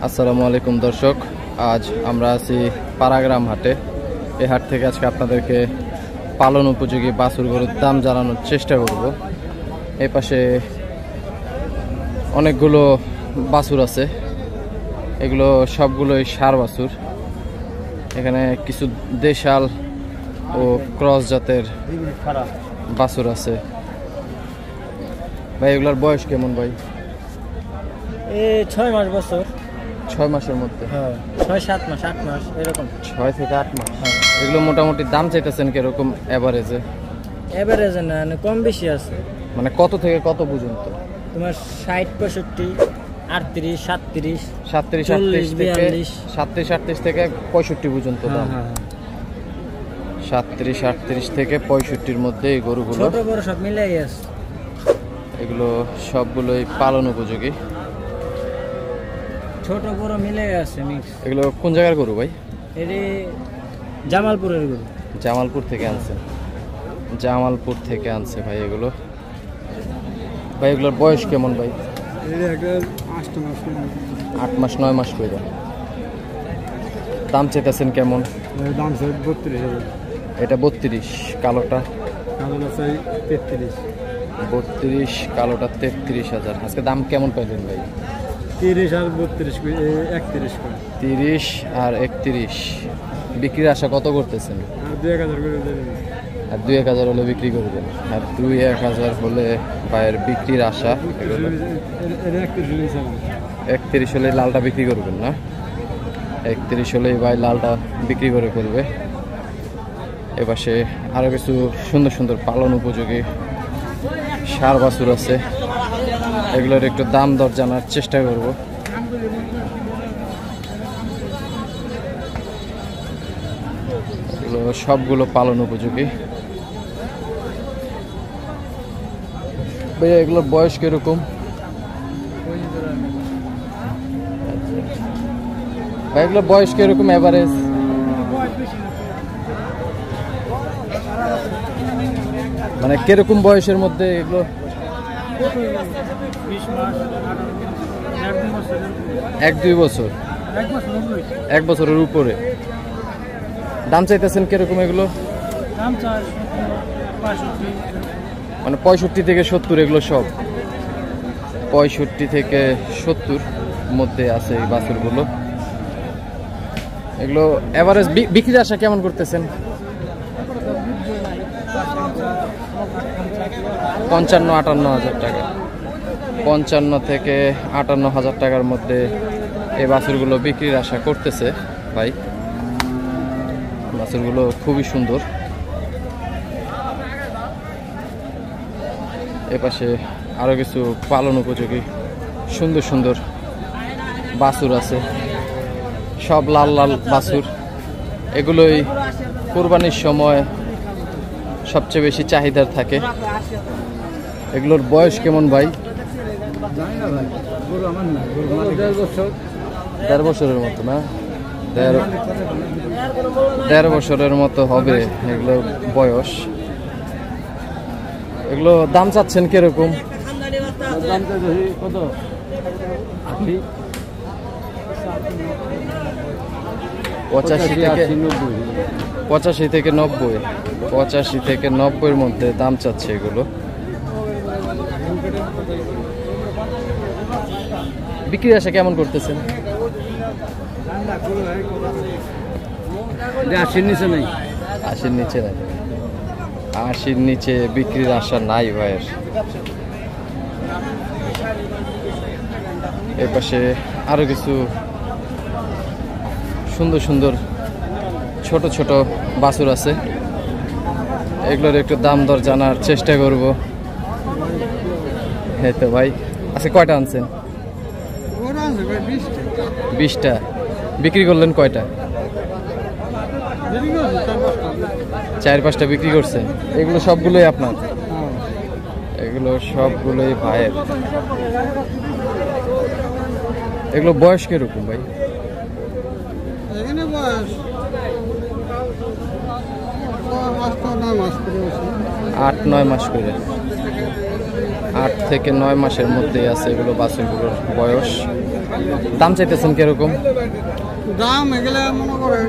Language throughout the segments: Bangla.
আসসালামু আলাইকুম দর্শক, আজ আমরা আছি পাড়াগ্রাম হাটে। এই হাট থেকে আজকে আপনাদেরকে পালন উপযোগী বাছুর গরুর দাম জানানোর চেষ্টা করব। এই পাশে অনেকগুলো বাছুর আছে, এগুলো সবগুলোই ষাঁড় বাছুর। এখানে কিছু দেশাল ও ক্রস জাতের বাছুর আছে। ভাই এগুলোর বয়স কেমন ভাই? 6 মাস বছর। 6 মাসের মধ্যে? হ্যাঁ, 6-7 মাস, 8 মাস এরকম। 6 থেকে 8 মাস। এগুলো মোটামুটি দাম চাইতেছেন কিরকম এভারেজে? এভারেজে না, কম বেশি আছে। মানে কত থেকে কত পর্যন্ত? তোমার 60, 65, 38, 37, 37, 38 থেকে 65 পর্যন্ত দাম। 37, 38 থেকে 65-র মধ্যে এই গরুগুলো। ছোট বড় সব মিলাই আছে। এগুলো সবগুলোই পালন উপযোগী, ছোট বড় মিলাই আছে মিক্স। এগুলো কোন জায়গার গরু ভাই? এটি জামালপুরের গরু। জামালপুর থেকে আনছে? জামালপুর থেকে আনছে ভাই এগুলো। ভাই এগুলোর বয়স কেমন ভাই? 8 মাস 9 মাস করে। দাম চেতেছেন কেমন? দাম 32,000। এটা 32, কালোটা 33। 32, কালোটা 33,000। আজকে দাম কেমন পাইলেন ভাই? 30 আর 32, 31 করে। 30 আর 31। বিক্রির আশা কত করতেছেন? আর 2,000 করে দেবেন। আর 2-1,000 হলে বিক্রি করবেন? আর 2-1,000 হলে ভাইয়ের বিক্রির আশা। 31 হলে লালটা বিক্রি করবেন না? 31 হলেই ভাই লালটা বিক্রি করে ফেলবে। এপাশে আরো কিছু সুন্দর সুন্দর পালন উপযোগী ষাঁড় বাছুর আছে, এগুলোর একটু দাম দর জানার চেষ্টা করব। এগুলো সবগুলো পালন উপযোগী। ভাইয়া এগুলোর বয়স কিরকম? ভাই এগুলোর বয়স কিরকম এভারেজ? মানে কিরকম বয়সের মধ্যে এগুলো? 1-2 বছর, 1 বছরের উপরে। দাম চাইতেছেন কিরকম এগুলো? মানে 65 থেকে 70, এগুলো সব 65 থেকে 70 মধ্যে আছে এই বাছুরগুলো। এগুলো এভারেজ বিক্রির আশা কেমন করতেছেন? 55-58 হাজার টাকা। 55 থেকে 58 হাজার টাকার মধ্যে এই বাছুরগুলো বিক্রির আশা করতেছে ভাই। বাছুরগুলো খুবই সুন্দর। এপাশে আরো কিছু পালন উপযোগী সুন্দর সুন্দর বাছুর আছে, সব লাল লাল বাছুর। এগুলোই কুরবানির সময় সবচেয়ে বেশি চাহিদার থাকে। এগুলোর বয়স কেমন ভাই? 1.5 বছরের মতো না? 1.5 বছরের মতো হবে এগুলোর বয়স। এগুলো দাম চাচ্ছেন কিরকম? 85 থেকে 90। 85 থেকে 90-র মধ্যে দাম চাচ্ছে এগুলো। বিক্রি আশা কেমন করতেছেন? 80-র নিচে নেই। 80-র নিচে নাই? 80-র নিচে বিক্রির আশা নাই ভাইয়ের। এর পাশে আরো কিছু সুন্দর সুন্দর ছোট ছোট বাছুর আছে, এগুলোর একটু দাম দর জানার চেষ্টা করব। হ্যাঁ তো ভাই, আচ্ছা কয়টা আনছেন? 20টা। বিক্রি করলেন কয়টা? 4-5টা বিক্রি করছেন। এগুলো সবগুলোই আপনার? এগুলো সবগুলোই ভাইয়ের। এগুলো বয়স কিরকম ভাই? 8-9 মাস করে। 8-9 মাস করে। 8 থেকে 9 মাসের মধ্যেই আছে এগুলো বাছুরগুলোর বয়স। দাম চাইতেছেন কিরকম? দাম এগুলো মনে করেন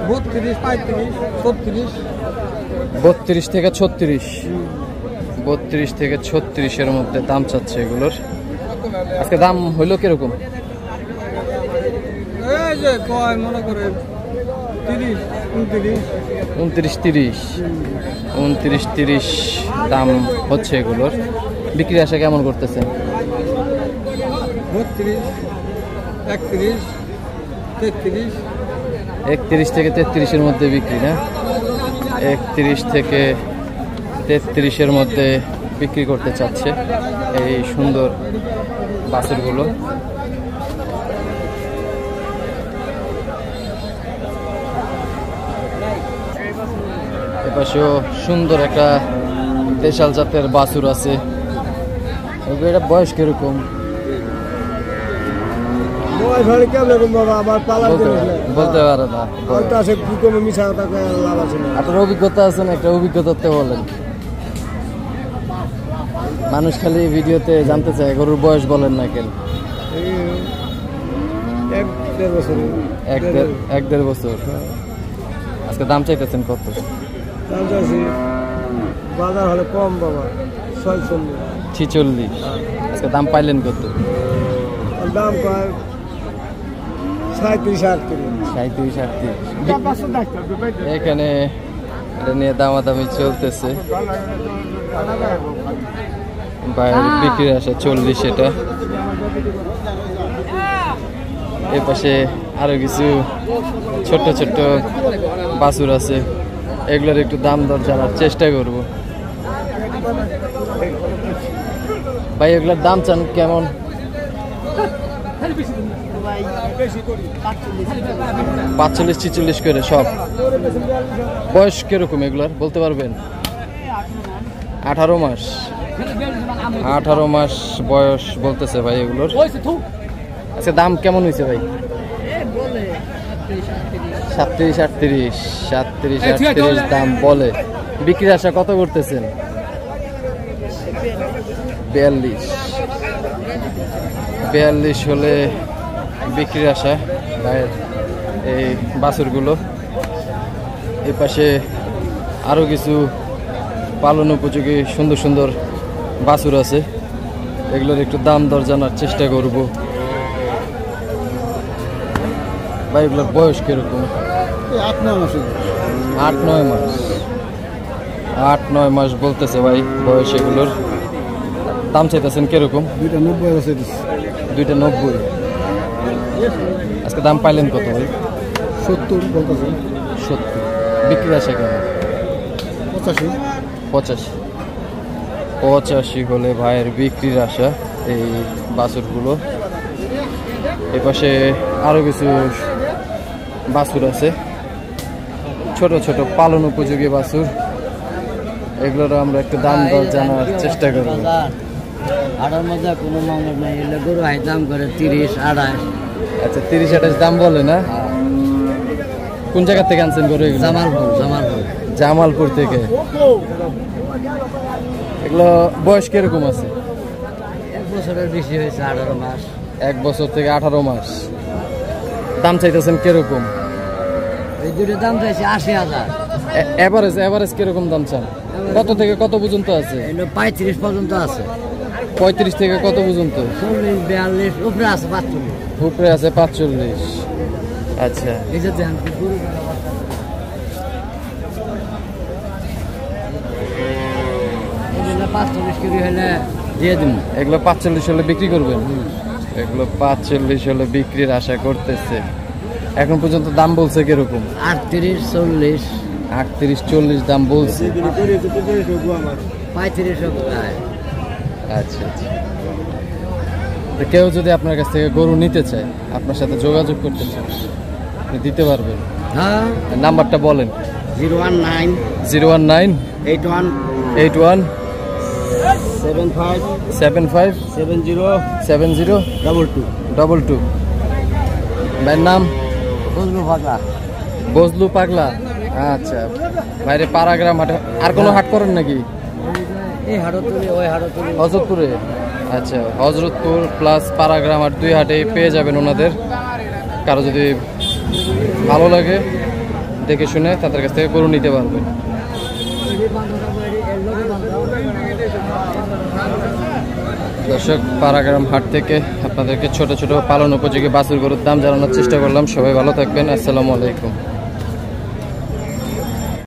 32, 35, 36। 32 থেকে 36, 32 থেকে 36 এর মধ্যে দাম চাচ্ছে এগুলোর। আজকে দাম হইলো কিরকম? এই যে কয় মনে করেন 30, 29। 29, 30 দাম হচ্ছে এগুলোর। বিক্রি আশা কেমন করতেছেন? 32, 31, 33। 31 থেকে 33 এর মধ্যে বিক্রি না? 31 থেকে 33 এর মধ্যে বিক্রি করতে চাচ্ছে এই সুন্দর বাছুরগুলো। এপাশেও সুন্দর একটা দেশাল জাতের বাছুর আছে। এটা বয়স কিরকম? বলতে পারে না। আপনার অভিজ্ঞতা আছে না? একটা অভিজ্ঞতাতে বলেন। মানুষ খালি ভিডিওতে জানতে চায়, গরুর বয়স বলেন না কেন? 1-1.5 বছর। আজকে দাম চাইতেছেন কত? বাজার হলে কম বাবা, 46। আজকে দাম পাইলেন কত? দাম কয় 37-38। 37-38। এখানে এটা নিয়ে দামাদামি চলতেছে। বাইরে বিক্রি আসে 40 এটা। এই পাশে আরো কিছু ছোট ছোট বাছুর আছে, এগুলোর একটু দাম দর জানার চেষ্টা করব। ভাই এগুলোর দাম চান কেমন? 45-46 করে সব। বয়স কিরকম এগুলার বলতে পারবেন? 18 মাস। 18 মাস বয়স বলতেছে ভাই এগুলোর। আচ্ছা দাম কেমন হয়েছে ভাই? 37-38 দাম বলে। বিক্রির আশা কত করতেছেন? 42 হলে বিক্রির আশা ভাইয়ের এই বাছুরগুলো। এই পাশে আরো কিছু পালন উপযোগী সুন্দর সুন্দর বাছুর আছে, এগুলোর একটু দাম দর জানার চেষ্টা করব। ভাই এগুলোর বয়স কিরকম? 8-9 মাস। 8-9 মাস। 8-9 মাস বলতেছে ভাই বয়স এগুলোর। দাম চাইতেছেন কিরকম? 2টা 90। আজকে দাম পাইলেন কত ভাই? 70 বলতেছে। 70। বিক্রি আসে কেমন? 85 হলে ভাইয়ের বিক্রির আশা এই বাছুরগুলো। এপাশে আরো কিছু বাছুর আছে, ছোট ছোট পালন উপযোগী বাছুর, এগুলোর আমরা একটু দাম দর জানার চেষ্টা করব। আটার মধ্যে কোনো মামলা নাই, এলে গরু হাই দাম করে 30-28। আচ্ছা 30-28 দাম বলে না? কোন জায়গা থেকে আনছেন গরু এগুলো? জামালপুর থেকে। এগুলো বয়স কিরকম আছে? 1 বছরের বেশি হয়েছে, 18 মাস। 1 বছর থেকে 18 মাস। দাম চাইতেছেন কিরকম? এই দুটো দাম চাইছে 80,000। এভারেজ কিরকম দাম চান? কত থেকে কত পর্যন্ত আছে? 35 পর্যন্ত আছে। 35 থেকে কত পর্যন্ত? 40-42 উপরে আছে, 45 উপরে আছে 45। আচ্ছা এই যে ধান গরু 45 কেজি হলে দিয়ে দিন। এগুলো 45 হলে বিক্রি করবেন? এগুলো 45 হলে বিক্রির আশা করতেছে। এখন পর্যন্ত দাম বলছে কিরকম? 38-40। 38-40 দাম বলছে। 35। আচ্ছা আচ্ছা। তো কেউ যদি আপনার কাছ থেকে গরু নিতে চায়, আপনার সাথে যোগাযোগ করতে চায়, আপনি দিতে পারবেন? হ্যাঁ, নাম্বারটা বলেন। 019 019 81 81 75 75 70 70 22 22। ভাইয়ের নাম? বজলু পাগলা। আচ্ছা, বাইরে পাড়াগ্রাম হাটে আর কোনো হাট করেন নাকি? এই হাটতুলি ওই হাটতুলি হজরতপুরে? আচ্ছা, হজরতপুর প্লাস পাড়াগ্রাম আর দুই হাটেই পেয়ে যাবেন ওনাদের। কারো যদি ভালো লাগে দেখে শুনে তাদের কাছ থেকে গরু নিতে পারবেন। দর্শক, পাড়াগ্রাম হাট থেকে আপনাদেরকে ছোট ছোট পালন উপযোগী বাছুর গরুর দাম জানানোর চেষ্টা করলাম। সবাই ভালো থাকবেন। আসসালামু আলাইকুম।